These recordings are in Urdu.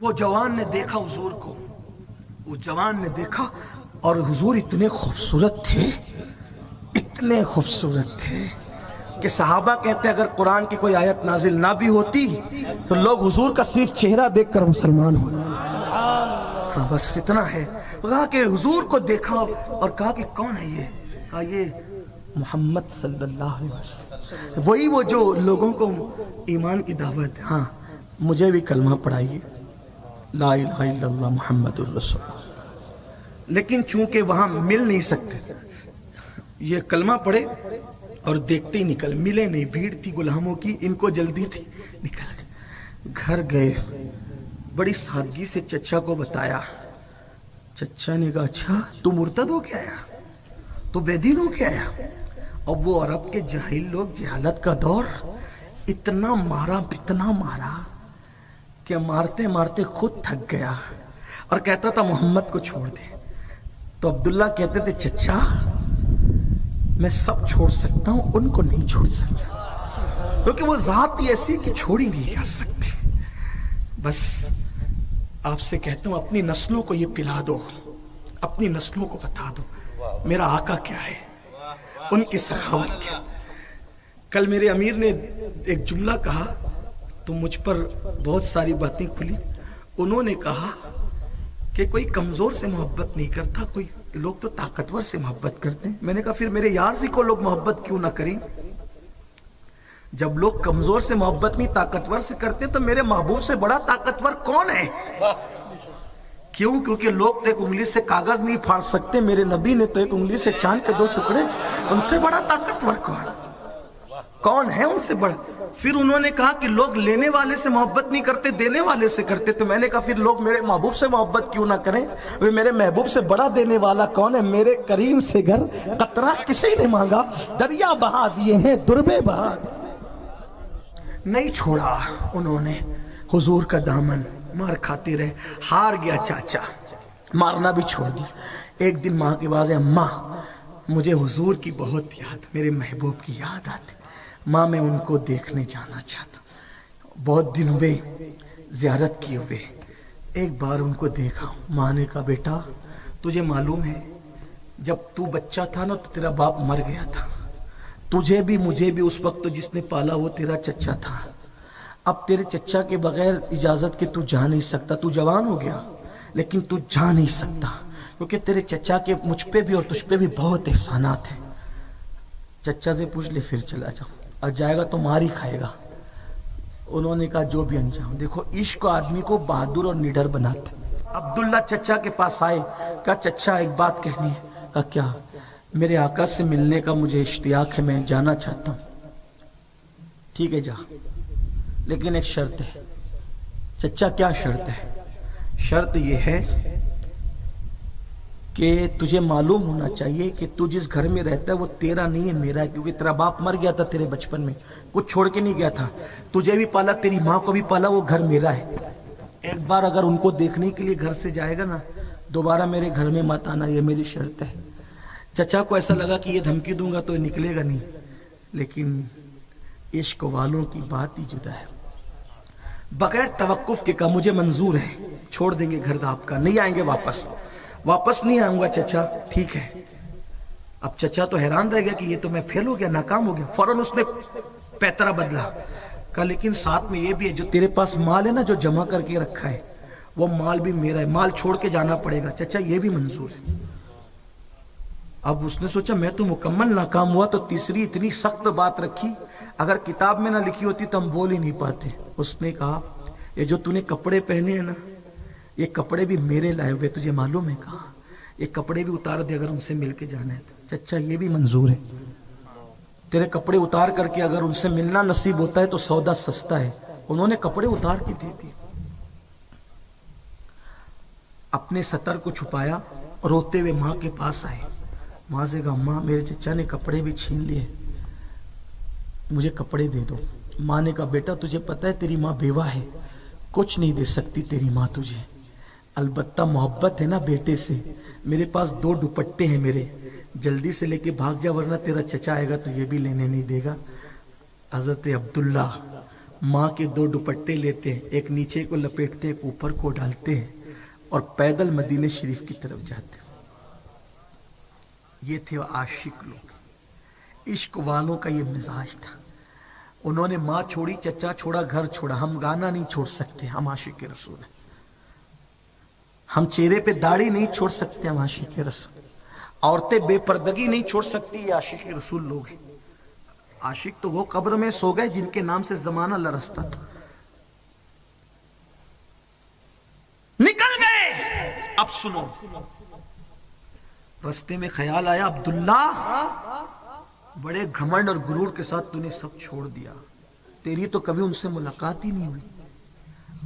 وہ جوان نے دیکھا حضور کو، وہ جوان نے دیکھا اور حضور اتنے خوبصورت تھے، اتنے خوبصورت تھے کہ صحابہ کہتے ہیں اگر قرآن کی کوئی آیت نازل نہ بھی ہوتی تو لوگ حضور کا صرف چہرہ دیکھ کر مسلمان ہو۔ ہاں بس اتنا ہے۔ کہا کہ حضور کو دیکھا اور کہا کہ کون ہے یہ؟ کہا یہ محمد صلی اللہ علیہ وسلم، وہی وہ جو لوگوں کو ایمان کی دعوت ہے۔ ہاں مجھے بھی کلمہ پڑھائیے، لا الہ الا اللہ محمد الرسول اللہ۔ لیکن چونکہ وہاں مل نہیں سکتے، یہ کلمہ پڑھے اور دیکھتے ہی نکل، ملے نہیں، بھیڑ تھی غلاموں کی، ان کو جلدی تھی، نکل گئے۔ گھر گئے، بڑی سادگی سے چچا کو بتایا۔ چچا نے کہا اچھا تو مرتد ہو کے آیا، تو بے دین ہو کے آیا؟ اور وہ عرب کے جاہل لوگ، جہالت کا دور، اتنا مارا کہ مارتے مارتے خود تھک گیا اور کہتا تھا محمد کو چھوڑ دے۔ تو عبداللہ کہتے تھے چچا میں سب چھوڑ سکتا ہوں، ان کو نہیں چھوڑ سکتا، کیونکہ وہ ذات ہی ایسی کہ چھوڑی نہیں جا سکتی۔ بس آپ سے کہتا ہوں اپنی نسلوں کو یہ پلا دو، اپنی نسلوں کو بتا دو میرا آقا کیا ہے، ان کی سخاوت کیا۔ کل میرے امیر نے ایک جملہ کہا تو مجھ پر بہت ساری باتیں کھلی۔ انہوں نے کہا کہ کوئی کمزور سے محبت نہیں کرتا، کوئی لوگ تو طاقتور سے محبت کرتے ہیں۔ میں نے کہا پھر میرے یار سے کو لوگ محبت کیوں نہ کریں؟ جب لوگ کمزور سے محبت نہیں طاقتور سے کرتے تو میرے محبوب سے بڑا طاقتور کون ہے؟ کیوں؟ کیونکہ لوگ تو ایک انگلی سے کاغذ نہیں پھاڑ سکتے، میرے نبی نے تو ایک انگلی سے چاند کے 2 ٹکڑے، ان سے بڑا طاقتور کون ہے؟ ان سے بڑا۔ پھر انہوں نے کہا کہ لوگ لینے والے سے محبت نہیں کرتے، دینے والے سے کرتے۔ تو میں نے کہا پھر لوگ میرے محبوب سے محبت کیوں نہ کریں؟ وہ میرے محبوب سے بڑا دینے والا کون ہے؟ میرے کریم سے گھر قطرہ کسی نے مانگا، دریا بہا دیے ہیں، دربے بہا دیے۔ نہیں چھوڑا انہوں نے حضور کا دامن، مار کھاتے رہے، ہار گیا چاچا، مارنا بھی چھوڑ دیا۔ ایک دن ماں کے پاس ہے، اماں مجھے حضور کی بہت یاد، میرے محبوب کی یاد آتی، ماں میں ان کو دیکھنے جانا چاہتا، بہت دن ہوئے زیارت کیے ہوئے، ایک بار ان کو دیکھا۔ ماں نے کہا بیٹا تجھے معلوم ہے جب تو بچہ تھا نا تو تیرا باپ مر گیا تھا، تجھے بھی مجھے بھی اس وقت تو جس نے پالا وہ تیرا چچا تھا، اب تیرے چچا کے بغیر اجازت کے تو جا نہیں سکتا، تو جوان ہو گیا لیکن تو جا نہیں سکتا، کیونکہ تیرے چچا کے مجھ پہ بھی اور تجھ پہ بھی بہت احسانات ہیں۔ چچا سے پوچھ لے پھر چلا جاؤ، اور جائے گا تو مار ہی کھائے گا۔ انہوں نے کہا جو بھی انجام، دیکھو عشق آدمی کو بہادر اور نڈر بناتا ہے۔ عبداللہ چچا کے پاس آئے، کہا چچا ایک بات کہنی ہے۔ کہا کیا؟ میرے آقا سے ملنے کا مجھے اشتیاق ہے، میں جانا چاہتا ہوں۔ ٹھیک ہے جا، لیکن ایک شرط ہے۔ چچا کیا شرط ہے؟ شرط یہ ہے کہ تجھے معلوم ہونا چاہیے کہ تو جس گھر میں رہتا ہے وہ تیرا نہیں ہے، میرا ہے، کیونکہ تیرا باپ مر گیا تھا تیرے بچپن میں، کچھ چھوڑ کے نہیں گیا تھا، تجھے بھی پالا، تیری ماں کو بھی پالا، وہ گھر میرا ہے۔ ایک بار اگر ان کو دیکھنے کے لیے گھر سے جائے گا نا، دوبارہ میرے گھر میں مت آنا، یہ میری شرط ہے۔ چچا کو ایسا لگا کہ یہ دھمکی دوں گا تو یہ نکلے گا نہیں، لیکن عشق والوں کی بات ہی جدا ہے۔ بغیر توقف کے کہا مجھے منظور ہے، چھوڑ دیں گے گھر آپ کا، نہیں آئیں گے واپس نہیں آؤں گا چچا۔ ٹھیک ہے۔ اب چچا تو حیران رہ گیا کہ یہ تو میں فیل ہو گیا، ناکام ہو گیا۔ فوراً اس نے پیترا بدلا، کہا لیکن ساتھ میں یہ بھی ہے جو تیرے پاس مال ہے نا جو جمع کر کے رکھا ہے وہ مال بھی میرا ہے، مال چھوڑ کے جانا پڑے گا۔ چچا یہ بھی منظور ہے۔ اب اس نے سوچا میں تو مکمل ناکام ہوا، تو تیسری اتنی سخت بات رکھی، اگر کتاب میں نہ لکھی ہوتی تو ہم بول ہی نہیں پاتے۔ اس نے کہا یہ جو تو نے کپڑے پہنے ہیں نا یہ کپڑے بھی میرے لائے ہوئے، تجھے معلوم ہے؟ کہا یہ کپڑے بھی اتار دے اگر ان سے مل کے جانا ہے تو۔ چچا یہ بھی منظور ہے، تیرے کپڑے اتار کر کے اگر ان سے ملنا نصیب ہوتا ہے تو سودا سستا ہے۔ انہوں نے کپڑے اتار کے دے دیے، اپنے ستر کو چھپایا، روتے ہوئے ماں کے پاس آئے۔ ماں سے کہا ماں میرے چچا نے کپڑے بھی چھین لیے، مجھے کپڑے دے دو۔ ماں نے کہا بیٹا تجھے پتہ ہے تیری ماں بیوہ ہے، کچھ نہیں دے سکتی تیری ماں تجھے، البتہ محبت ہے نا بیٹے سے، میرے پاس 2 دوپٹے ہیں میرے، جلدی سے لے کے بھاگ جا ورنہ تیرا چچا آئے گا تو یہ بھی لینے نہیں دے گا۔ حضرت عبداللہ ماں کے دو دوپٹے لیتے ہیں، ایک نیچے کو لپیٹتے ایک اوپر کو ڈالتے ہیں اور پیدل مدینے شریف کی طرف جاتے ہیں۔ یہ تھے عاشق لوگ، عشق والوں کا یہ مزاج تھا۔ انہوں نے ماں چھوڑی، چچا چھوڑا، گھر چھوڑا، ہم گانا نہیں چھوڑ سکتے، ہم عاشق رسول ہیں۔ ہم چہرے پہ داڑھی نہیں چھوڑ سکتے، ہم عاشق رسول۔ عورتیں بے پردگی نہیں چھوڑ سکتی، یہ عاشق رسول لوگ ہیں۔ عاشق تو وہ قبر میں سو گئے جن کے نام سے زمانہ لرزتا تھا، نکل گئے۔ اب سنو، رستے میں خیال آیا، عبداللہ بڑے گھمنڈ اور غرور کے ساتھ تو نے سب چھوڑ دیا، تیری تو کبھی ان سے ملاقات ہی نہیں ہوئی،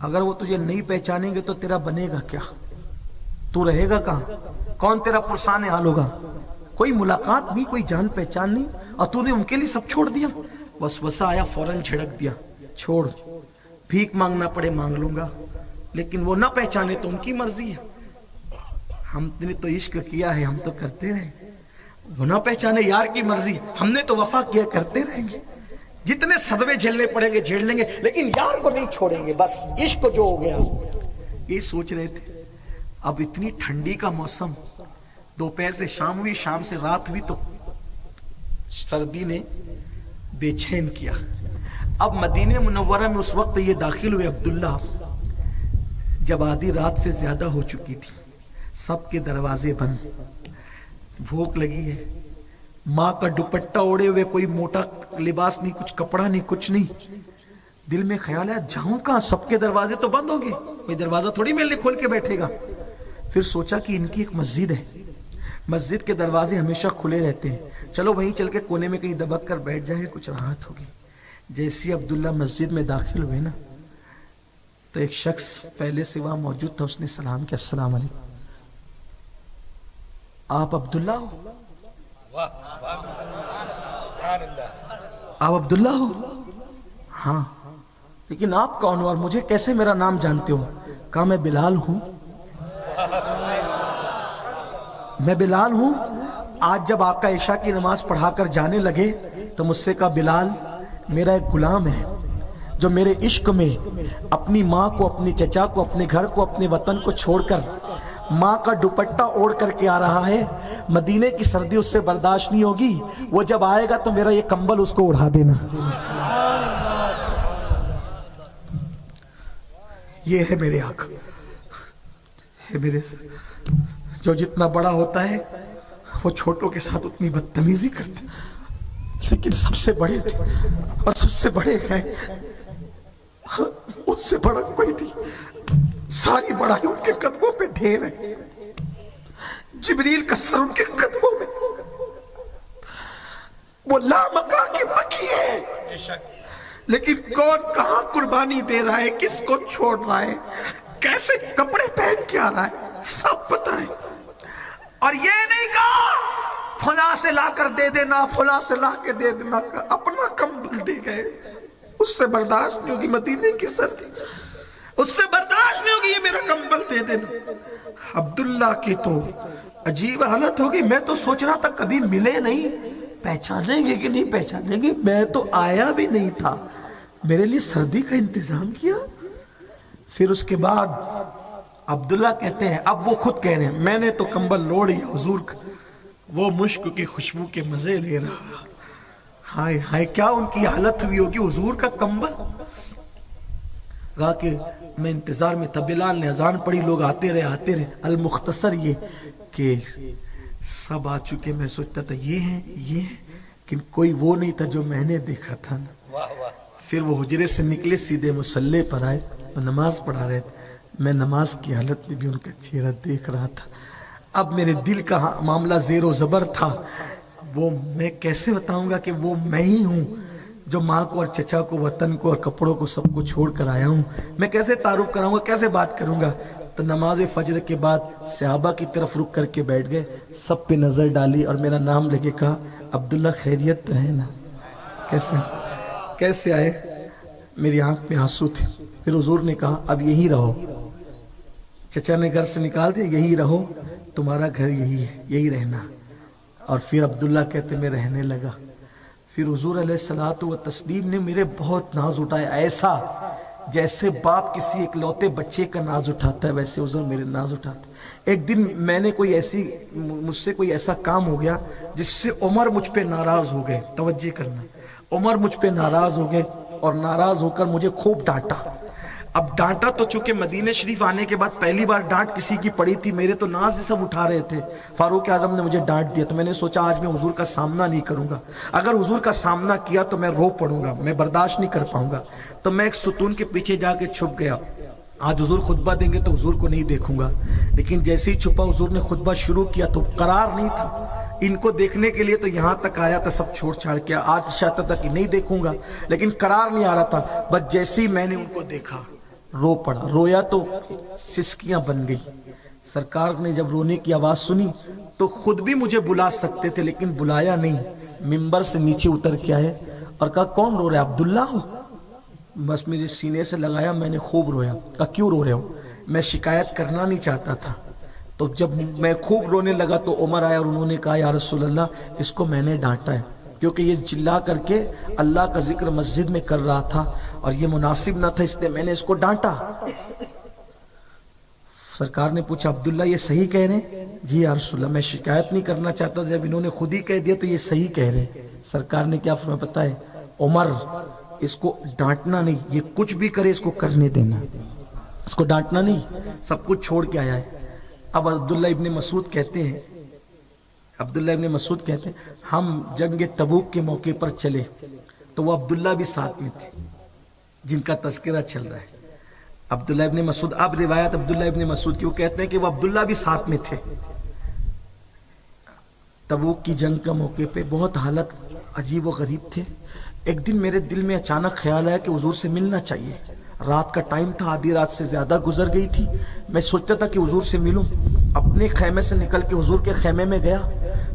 اگر وہ تجھے نہیں پہچانیں گے تو تیرا بنے گا کیا؟ تو رہے گا کہاں؟ کون تیرا پرسان حال ہوگا؟ کوئی ملاقات نہیں، کوئی جان پہچان نہیں، اور تو نے ان کے لیے سب چھوڑ دیا۔ وسوسہ آیا، فوراً جھڑک دیا، چھوڑ، بھیک مانگنا پڑے مانگ لوں گا، لیکن وہ نہ پہچانے تو ان کی مرضی ہے۔ ہم نے تو عشق کیا ہے، ہم تو کرتے رہیں، وہ نہ پہچانے یار کی مرضی، ہم نے تو وفا کیا، کرتے رہیں گے، جتنے صدمے جھیلنے پڑیں گے جھیل لیں گے، لیکن یار کو نہیں چھوڑیں گے، بس عشق جو ہو گیا۔ یہ سوچ رہے تھے۔ اب اتنی ٹھنڈی کا موسم، دوپہر سے شام ہوئی، شام سے رات ہوئی، تو سردی نے بے چین کیا۔ اب مدینہ منورہ میں اس وقت یہ داخل ہوئے عبداللہ جب آدھی رات سے زیادہ ہو چکی تھی، سب کے دروازے بند، بھوک لگی ہے، ماں کا دوپٹہ اوڑے ہوئے، کوئی موٹا لباس نہیں، کچھ کپڑا نہیں، کچھ نہیں۔ دل میں خیال ہے جاؤں کہاں، سب کے دروازے تو بند ہوں گے، کوئی دروازہ تھوڑی میرے لیے کھول کے بیٹھے گا۔ پھر سوچا کہ ان کی ایک مسجد ہے، مسجد کے دروازے ہمیشہ کھلے رہتے ہیں، چلو وہیں چل کے کونے میں کہیں دبک کر بیٹھ جائیں، کچھ راحت ہوگی۔ جیسے عبداللہ مسجد میں داخل ہوئے نا، تو ایک شخص پہلے سے وہاں موجود تھا، اس نے سلام کیا، السلام علیکم، آپ عبداللہ ہو؟ آپ عبداللہ ہو؟ ہاں، لیکن آپ کون ہو اور مجھے کیسے میرا نام جانتے ہو؟ کہا میں بلال ہوں، میں بلال ہوں۔ آج جب آقا عشاء کی نماز پڑھا کر جانے لگے تو مجھ سے کہا بلال میرا ایک غلام ہے جو میرے عشق میں اپنی ماں کو، اپنے چچا کو، اپنے گھر کو، اپنے وطن کو چھوڑ کر ماں کا دوپٹہ اوڑھ کر کے آ رہا ہے، مدینے کی سردی اس سے برداشت نہیں ہوگی، وہ جب آئے گا تو میرا یہ کمبل اس کو اڑا دینا۔ یہ ہے میرے آقا، یہ میرے جو جتنا بڑا ہوتا ہے وہ چھوٹوں کے ساتھ اتنی بدتمیزی کرتے، لیکن سب سے بڑے تھے اور سب سے بڑے ہیں، ان سے بڑا کوئی نہیں، ساری بڑائی ان کے قدموں پہ ڈھیر ہے، جبریل کا سر ان کے قدموں میں، وہ لامکا کی مکی ہے، لیکن کون کہاں قربانی دے رہا ہے، کس کو چھوڑ رہا ہے، کیسے کپڑے پہن کے آ رہا ہے، سب پتہ ہے۔ اور یہ نہیں کہا فلاں سے لا کر دے دینا، فلاں سے لا کے دے دینا، اپنا کمبل دے گئے، اس سے برداشت نہیں ہوگی، مدینے کی سردی، اس سے برداشت نہیں ہوگی، یہ میرا کمبل دے دینا۔ عبداللہ کی تو عجیب حالت ہوگی، میں تو سوچ رہا تھا کبھی ملے نہیں، پہچانیں گے کہ نہیں پہچانیں گے، میں تو آیا بھی نہیں تھا، میرے لیے سردی کا انتظام کیا۔ پھر اس کے بعد عبداللہ کہتے ہیں، اب وہ خود کہہ رہے ہیں میں نے تو کمبل لوڑ لیا حضور کا، وہ مشک کی خوشبو کے مزے لے رہا، ہائے ہائے کیا ان کی حالت ہوئی ہوگی، حضور کا کمبل۔ کہا کہ میں انتظار میں تھا، بلال نے اذان پڑھی، لوگ آتے رہے، المختصر یہ کہ سب آ چکے، میں سوچتا تھا یہ ہیں، لیکن کوئی وہ نہیں تھا جو میں نے دیکھا تھا نا۔ پھر وہ حجرے سے نکلے، سیدھے مصلی پر آئے، وہ نماز پڑھا رہے تھے، میں نماز کی حالت میں بھی ان کا چہرہ دیکھ رہا تھا۔ اب میرے دل کا معاملہ زیر و زبر تھا، وہ میں کیسے بتاؤں گا کہ وہ میں ہی ہوں جو ماں کو اور چچا کو، وطن کو اور کپڑوں کو، سب کو چھوڑ کر آیا ہوں، میں کیسے تعارف کراؤں گا، کیسے بات کروں گا۔ تو نماز فجر کے بعد صحابہ کی طرف رک کر کے بیٹھ گئے، سب پہ نظر ڈالی اور میرا نام لے کے کہا عبداللہ خیریت تو ہے نا، کیسے آئے؟ میری آنکھ میں آنسو تھے۔ پھر حضور نے کہا اب یہی رہو، چچا نے گھر سے نکال دیا، یہی رہو، تمہارا گھر یہی ہے، یہی رہنا۔ اور پھر عبداللہ کہتے میں رہنے لگا۔ پھر حضور علیہ الصلوۃ والتسلیم نے میرے بہت ناز اٹھایا، ایسا جیسے باپ کسی اکلوتے بچے کا ناز اٹھاتا ہے ویسے حضور میرے ناز اٹھاتے۔ ایک دن میں نے مجھ سے کوئی ایسا کام ہو گیا جس سے عمر مجھ پہ ناراض ہو گئے، توجہ کرنا، عمر مجھ پہ ناراض ہو گئے اور ناراض ہو کر مجھے خوب ڈانٹا۔ اب ڈانٹا تو چونکہ مدینہ شریف آنے کے بعد پہلی بار ڈانٹ کسی کی پڑی تھی، میرے تو ناز سب اٹھا رہے تھے، فاروق اعظم نے مجھے ڈانٹ دیا، تو میں نے سوچا آج میں حضور کا سامنا نہیں کروں گا، اگر حضور کا سامنا کیا تو میں رو پڑوں گا، میں برداشت نہیں کر پاؤں گا، تو میں ایک ستون کے پیچھے جا کے چھپ گیا۔ آج حضور خطبہ دیں گے تو حضور کو نہیں دیکھوں گا، لیکن جیسے ہی چھپا حضور نے خطبہ شروع کیا تو قرار نہیں تھا، ان کو دیکھنے کے لیے تو یہاں تک آیا تھا، سب چھوڑ چھاڑ کے آج چاہتا تھا کہ نہیں دیکھوں گا، لیکن قرار نہیں آ رہا تھا، بس جیسے ہی میں نے ان کو دیکھا رو پڑا، رویا تو سسکیاں بن گئی۔ سرکار نے جب رونے کی آواز سنی تو خود بھی مجھے بلا سکتے تھے لیکن بلایا نہیں، منبر سے نیچے اتر کے آئے اور کہا کون رو رہا ہے؟ عبداللہ ہوں۔ بس میرے سینے سے لگایا، میں نے خوب رویا، کہا کیوں رو رہے ہو؟ میں شکایت کرنا نہیں چاہتا تھا۔ تو جب میں خوب رونے لگا تو عمر آیا اور انہوں نے کہا یا رسول اللہ اس کو میں نے ڈانٹا ہے کیونکہ یہ چلا کر کے اللہ کا ذکر مسجد میں کر رہا تھا اور یہ مناسب نہ تھا، اس لیے میں نے اس کو ڈانٹا۔ سرکار نے پوچھا عبداللہ یہ صحیح کہہ رہے ہیں؟ جی یا رسول اللہ میں شکایت نہیں کرنا چاہتا، جب انہوں نے خود ہی کہہ دیا تو یہ صحیح کہہ رہے ہیں۔ سرکار نے کیا فرمایا پتہ ہے؟ عمر اس کو ڈانٹنا نہیں، یہ کچھ بھی کرے اس کو کرنے دینا، اس کو ڈانٹنا نہیں، سب کچھ چھوڑ کے آیا ہے۔ اب عبداللہ ابن مسعود کہتے ہیں ہم جنگ تبوک کے موقع پر چلے تو وہ عبداللہ بھی ساتھ میں تھے جن کا تذکرہ چل رہا ہے۔ عبداللہ ابن مسعود، اب روایت عبداللہ ابن مسعود کی، وہ کہتے ہیں کہ وہ عبداللہ بھی ساتھ میں تھے۔ تبوک کی جنگ کا موقع پہ بہت حالت عجیب و غریب تھے۔ ایک دن میرے دل میں اچانک خیال آیا کہ حضور سے ملنا چاہیے، رات کا ٹائم تھا، آدھی رات سے زیادہ گزر گئی تھی، میں سوچتا تھا کہ حضور سے ملوں۔ اپنے خیمے سے نکل کے حضور کے خیمے میں گیا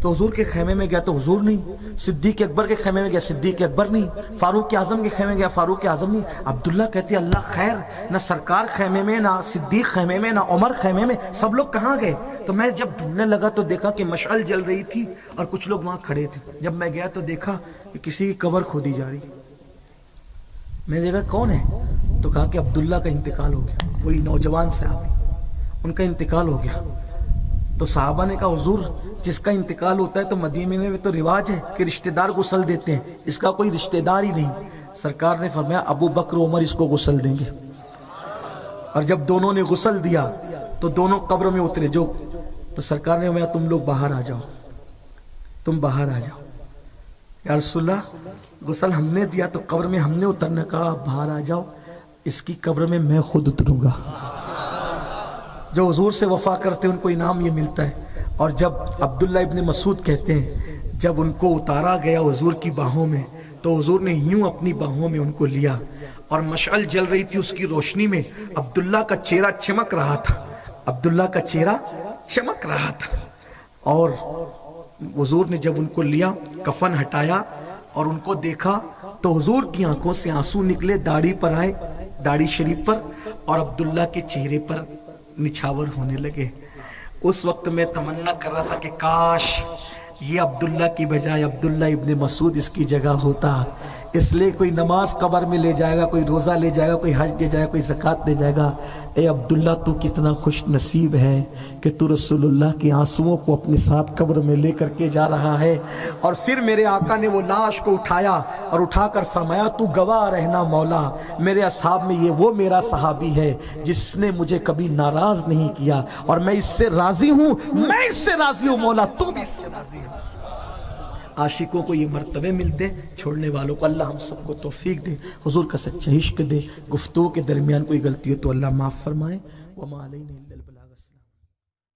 تو حضور کے خیمے میں گیا تو حضور نہیں، صدیق اکبر کے خیمے میں گیا صدیق اکبر نہیں، فاروق اعظم کے خیمے میں گیا فاروق اعظم نہیں۔ عبداللہ کہتے اللہ خیر، نہ سرکار خیمے میں، نہ صدیق خیمے میں، نہ عمر خیمے میں، سب لوگ کہاں گئے؟ تو میں جب ڈھونڈنے لگا تو دیکھا کہ مشعل جل رہی تھی اور کچھ لوگ وہاں کھڑے تھے۔ جب میں گیا تو دیکھا کہ کسی کی قبر کھودی جا رہی، میں دیکھا کون ہے تو کہا کہ عبداللہ کا انتقال ہو گیا، وہی نوجوان صحابی، ان کا انتقال ہو گیا۔ تو صحابہ نے کہا حضور جس کا انتقال ہوتا ہے تو مدینے میں تو رواج ہے کہ رشتہ دار غسل دیتے ہیں، اس کا کوئی رشتہ دار ہی نہیں۔ سرکار نے فرمایا ابو بکر عمر اس کو غسل دیں گے، اور جب دونوں نے غسل دیا تو دونوں قبر میں اترے، تو سرکار نے فرمایا تم لوگ باہر آ جاؤ، تم باہر آ جاؤ۔ یا رسول اللہ غسل ہم نے دیا تو قبر میں ہم نے اترنا، کہا باہر آ جاؤ، اس کی قبر میں میں خود اتروں گا۔ جو حضور سے وفا کرتے ہیں ان کو انعام یہ ملتا ہے۔ اور جب عبداللہ ابن مسعود کہتے ہیں جب ان کو اتارا گیا حضور کی باہوں میں تو حضور نے یوں اپنی باہوں میں ان کو لیا اور مشعل جل رہی تھی، اس کی روشنی میں عبداللہ کا چہرہ چمک رہا تھا، عبداللہ کا چہرہ چمک رہا تھا۔ اور حضور نے جب ان کو لیا، کفن ہٹایا اور ان کو دیکھا تو حضور کی آنکھوں سے آنسو نکلے، داڑھی پر آئے، داڑھی شریف پر، اور عبداللہ کے چہرے پر نچھاور ہونے لگے۔ اس وقت میں تمنا کر رہا تھا کہ کاش یہ عبداللہ کی بجائے عبداللہ ابن مسعود اس کی جگہ ہوتا، اس لیے کوئی نماز قبر میں لے جائے گا، کوئی روزہ لے جائے گا، کوئی حج دے جائے گا، کوئی زکوٰۃ دے جائے گا۔ اے عبداللہ تو کتنا خوش نصیب ہے کہ تو رسول اللہ کے آنسوؤں کو اپنے ساتھ قبر میں لے کر کے جا رہا ہے۔ اور پھر میرے آقا نے وہ لاش کو اٹھایا اور اٹھا کر فرمایا تو گواہ رہنا مولا، میرے اصحاب میں یہ وہ میرا صحابی ہے جس نے مجھے کبھی ناراض نہیں کیا اور میں اس سے راضی ہوں، میں اس سے راضی ہوں مولا، تو بھی اس سے راضی ہے۔ عاشقوں کو یہ مرتبے ملتے، چھوڑنے والوں کو اللہ ہم سب کو توفیق دے، حضور کا سچا عشق دے۔ گفتگو کے درمیان کوئی غلطی ہو تو اللہ معاف فرمائے۔ وما علینا الا البلاغ۔